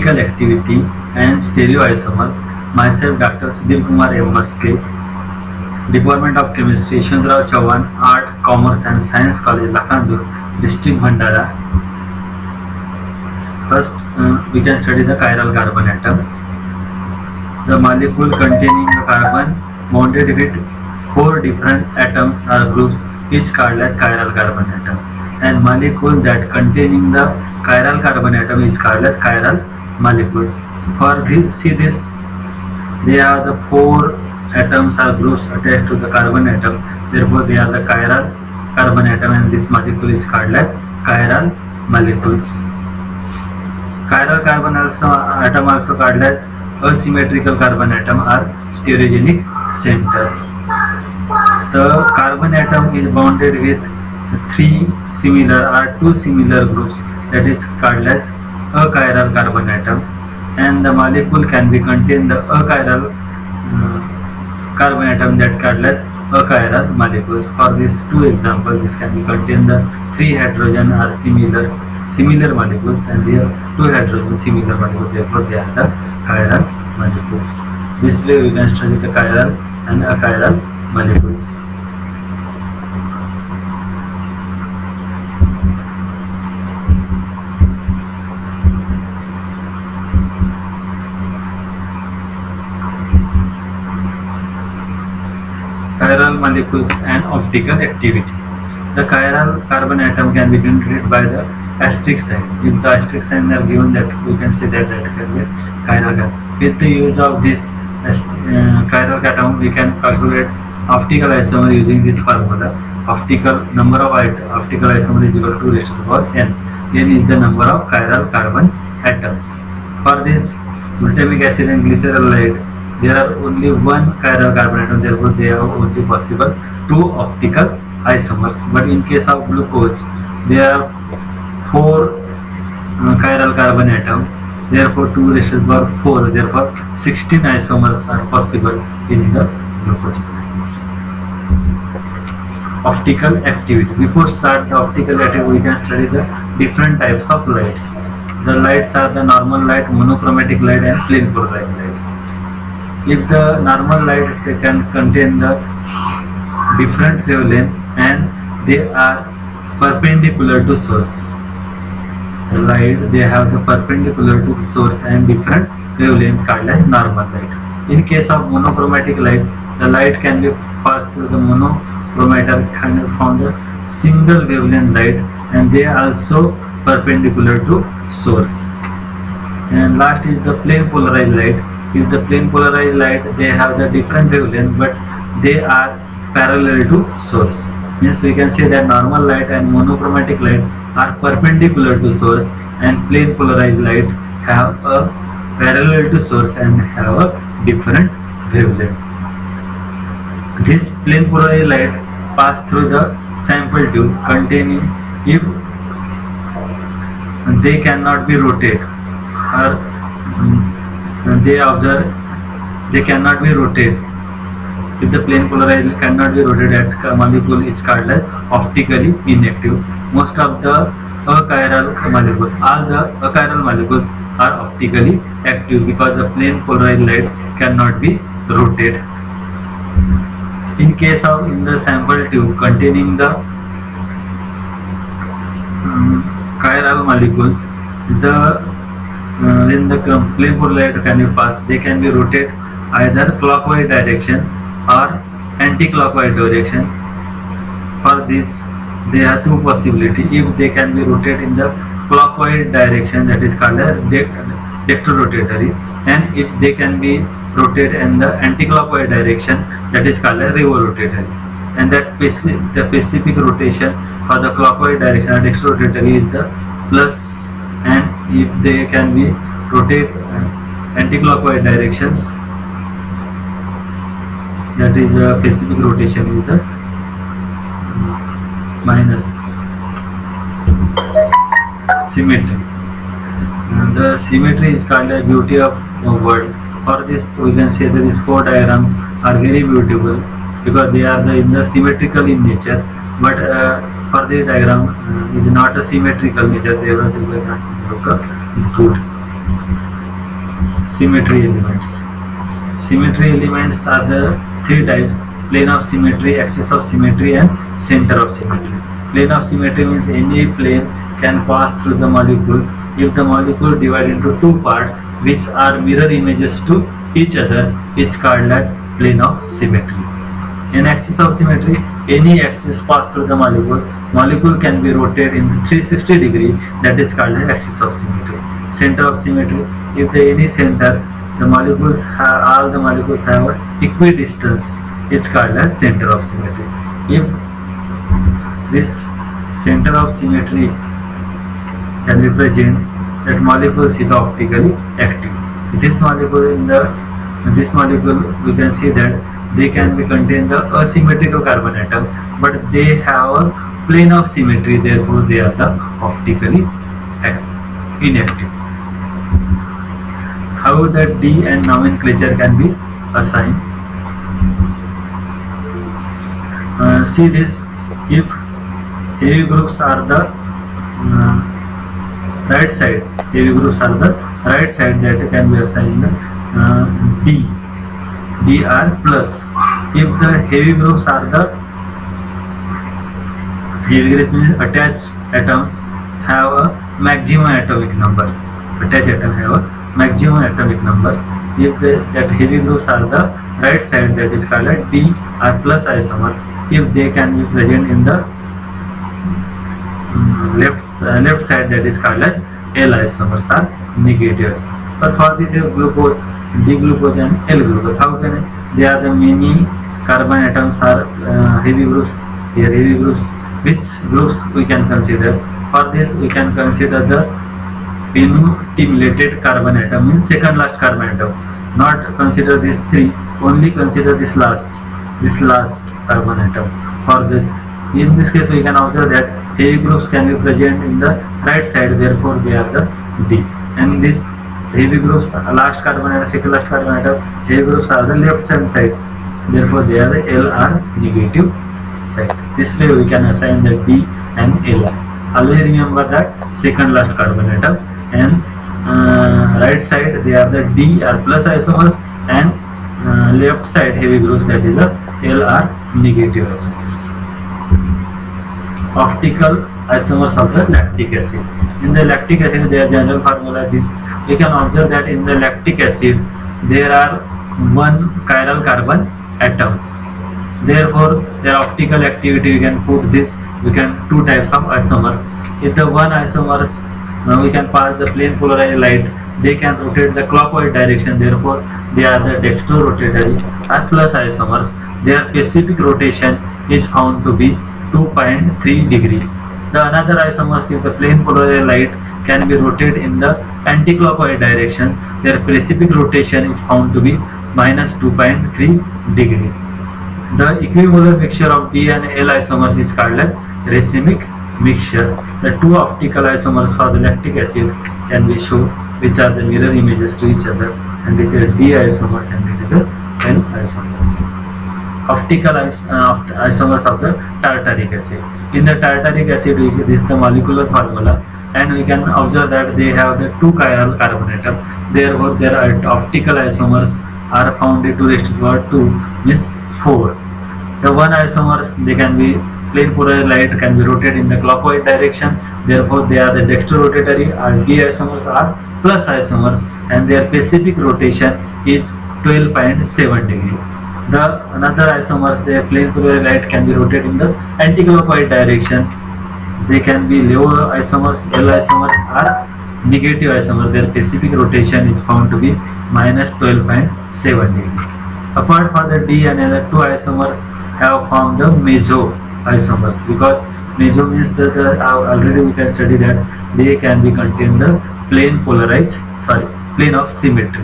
optical activity and stereoisomers. Myself, Dr. Sudhir Kumar M. Maske, Department of Chemistry, Yashwantrao Chauhan, Art, Commerce and Science College, Lakhandur, District Bhandara. First, we can study the chiral carbon atom. The molecule containing a carbon bonded with 4 different atoms or groups, each called as chiral carbon atom. And molecule that containing the chiral carbon atom is called as chiral molecules. For this, see this, they are the 4 atoms or groups attached to the carbon atom. Therefore, they are the chiral carbon atom, and this molecule is called as chiral molecules. Chiral carbon atom also called as asymmetrical carbon atom or stereogenic center. The carbon atom is bonded with 3 similar or 2 similar groups, that is called as achiral carbon atom, and the molecule can be contain the achiral carbon atom, that called as achiral molecules. For these 2 examples, this can be contain the 3 hydrogen or similar molecules, and there 2 hydrogen similar molecules, therefore they are the chiral molecules. This way we can study the chiral and achiral molecules. Chiral molecules and optical activity. The chiral carbon atom can be denoted by the asterisk sign. If the asterisk sign are given, that we can say that can be chiral carbon. With the use of this chiral atom, we can calculate optical isomer using this formula. Optical number of optical isomer is equal to raised to the power n. N is the number of chiral carbon atoms. For this glutamic acid and glycerolide, there are only 1 chiral carbon atom, therefore they have only possible 2 optical isomers. But in case of glucose, there are 4 chiral carbon atom, therefore 2 raised to the power 4, therefore 16 isomers are possible in the glucose molecules. Optical activity. Before start the optical activity, we can study the different types of lights. The lights are the normal light, monochromatic light and plane polarized light. If the normal lights, they can contain the different wavelength and they are perpendicular to source. The light, they have the perpendicular to source and different wavelength called as normal light. In case of monochromatic light, the light can be passed through the monochromator kind of found the single wavelength light, and they are also perpendicular to source. And last is the plane polarized light. If the plane polarized light, they have the different wavelength but they are parallel to source. Means we can say that normal light and monochromatic light are perpendicular to source, and plane polarized light have a parallel to source and have a different wavelength. This plane polarized light pass through the sample tube containing, if they cannot be rotated or they observe, they cannot be rotated. If the plane polarized cannot be rotated, that molecule is called as optically inactive. Most of the achiral molecules, all the achiral molecules are optically active because the plane polarized light cannot be rotated. In case of in the sample tube containing the chiral molecules, when the plane polarized can be passed, they can be rotated either clockwise direction or anti-clockwise direction. For this, there are 2 possibilities. If they can be rotated in the clockwise direction, that is called a dectorotatory, and if they can be rotated in the anti-clockwise direction, that is called a revorotatory. And that the specific rotation for the clockwise direction or dectorotatory is the plus, and if they can be rotated anti-clockwise directions, that is the specific rotation is the minus. Symmetry. And the symmetry is called a beauty of world. For this, we can say that these 4 diagrams are very beautiful because they are in the symmetrical in nature. But for the diagram is not a symmetrical nature. They were not look good. Symmetry elements. Symmetry elements are the three types: plane of symmetry, axis of symmetry, and center of symmetry. Plane of symmetry means any plane can pass through the molecules if the molecule divide into two parts which are mirror images to each other is called as plane of symmetry. In axis of symmetry, any axis pass through the molecule. Molecule can be rotated in 360 degree, that is called as axis of symmetry. Center of symmetry, if the any center, the molecules have, all the molecules have equidistance, it's called as center of symmetry. If this center of symmetry can be present, that molecules is optically active. This molecule we can see that they can be contain the asymmetrical carbon atom, but they have a plane of symmetry, therefore they are the optically inactive. How the D and nomenclature can be assigned? See this, if heavy groups are the right side, heavy groups are the right side, that can be assigned D. Dr plus. If the heavy groups are the heavy groups means attached atoms have a maximum atomic number. Attached atom have a maximum atomic number. If that heavy groups are the right side, that is called as Dr plus isomers. If they can be present in the left side, that is called as L isomers are negatives. But for this glucose, D glucose and L glucose, how can they are the many carbon atoms are heavy groups. Here heavy groups, which groups we can consider? For this we can consider the pentamulated carbon atom, means second last carbon atom. Not consider these three, only consider this last carbon atom. For this, in this case we can observe that heavy groups can be present in the right side, therefore they are the D. And this heavy groups, last carbon atom, second last carbon atom, heavy groups are the left hand side, therefore they are the Lr negative side. This way we can assign the D and Lr. Always remember that second last carbon atom, and right side they are the Dr plus isomers, and left side heavy groups, that is the Lr negative isomers. Optical isomers of the lactic acid. In the lactic acid, their general formula this. We can observe that in the lactic acid there are one chiral carbon atoms. Therefore, their optical activity, we can put this. We can two types of isomers. If the one isomers we can pass the plane polarized light, they can rotate the clockwise direction. Therefore, they are the dextrorotatory or plus isomers. Their specific rotation is found to be 2.3 degree. The another isomers, if the plane polarized light can be rotated in the anti-clockwise directions, their specific rotation is found to be minus 2.3 degree. The equimolar mixture of D and L isomers is called as racemic mixture. The two optical isomers for the lactic acid can be shown, which are the mirror images to each other, and this is the D isomers and this is the L isomers. Optical isomers of the tartaric acid. In the tartaric acid, this is the molecular formula, and we can observe that they have the two chiral carbon atom. Therefore, their optical isomers are found in 2 raised to the power 2, means 4. The one isomers, they can be plane polarized light can be rotated in the clockwise direction. Therefore, they are the dextrorotatory, or D isomers are plus isomers, and their specific rotation is 12.7 degree. The another isomers, their plane polarized light can be rotated in the anti-clockwise direction. They can be lower isomers. L isomers are negative isomers. Their specific rotation is found to be minus 12.7 degree. Apart from the D and L, two isomers have formed the meso isomers, because meso means that already we can study that they can be contain the plane of symmetry.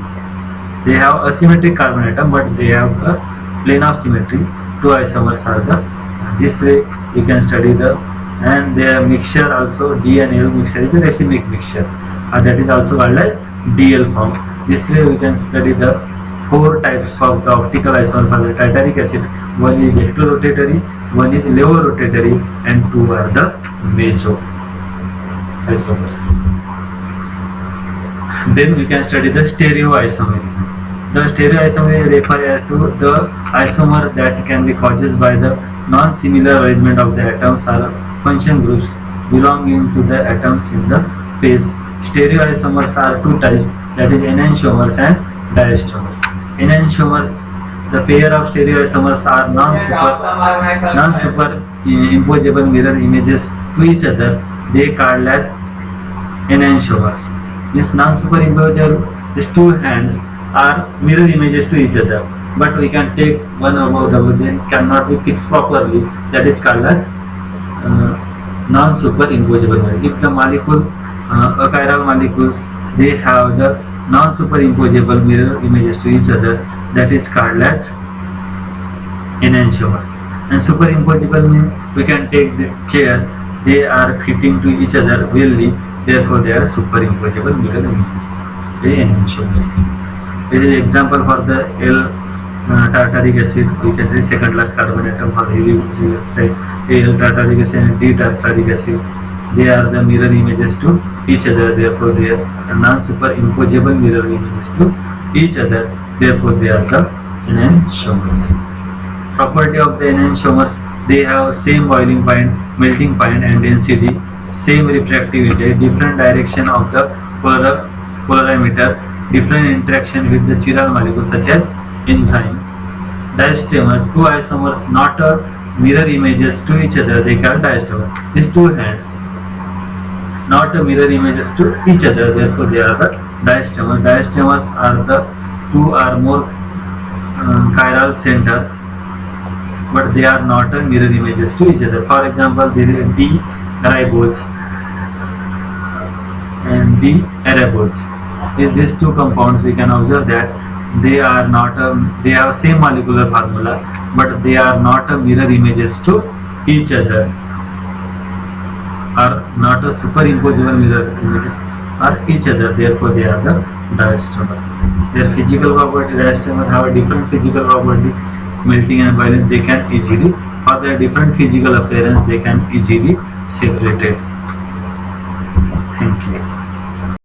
They have asymmetric carbon atom, but they have a plane of symmetry. Two isomers are the. This way we can study the, and their mixture also, D and L mixture is a racemic mixture, and that is also called as DL form. This way we can study the 4 types of the optical isomers for the tartaric acid. One is dextrorotatory, one is levorotatory, and 2 are the meso isomers. Then we can study the stereoisomerism. The stereoisomerism refers to the isomers that can be caused by the non-similar arrangement of the atoms or function groups belonging to the atoms in the phase. Stereoisomers are two types, that is enantiomers and diastomers. Enantiomers, the pair of stereoisomers are non-superimposable mirror images to each other. They called as enantiomers. Means non-superimposable, these two hands are mirror images to each other, but we can take one above the other, then cannot be fixed properly. That is called as non-superimposable mirror. If the molecule, achiral molecules, they have the non-superimposable mirror images to each other, that is called as enantiomers. And superimposable means we can take this chair, they are fitting to each other well, therefore they are superimposable mirror images. They enantiomers. This is example for the L-tartaric acid. We can say second last carbon atom for the heavy side. L-tartaric acid and D-tartaric acid. They are the mirror images to each other. Therefore, they are non-superimposable mirror images to each other. Therefore, they are the enantiomers. Property of the enantiomers: they have same boiling point, melting point, and density, same refractive index, different direction of the polarimeter, different interaction with the chiral molecules such as enzyme. Diastomer, two isomers not mirror images to each other, they call diastomer. These two hands not mirror images to each other, therefore they are the diastomer. Diastomers are the two or more chiral center, but they are not mirror images to each other. For example, this is D-ribols and D-arabols. In these two compounds, we can observe that they are not they have same molecular formula, but they are not mirror images to each other, are not a superimposable mirror images are each other. Therefore, they are the diastomer. Their physical property, diastomer have a different physical property, melting and boiling. They can easily, for their different physical appearance, they can easily separate it.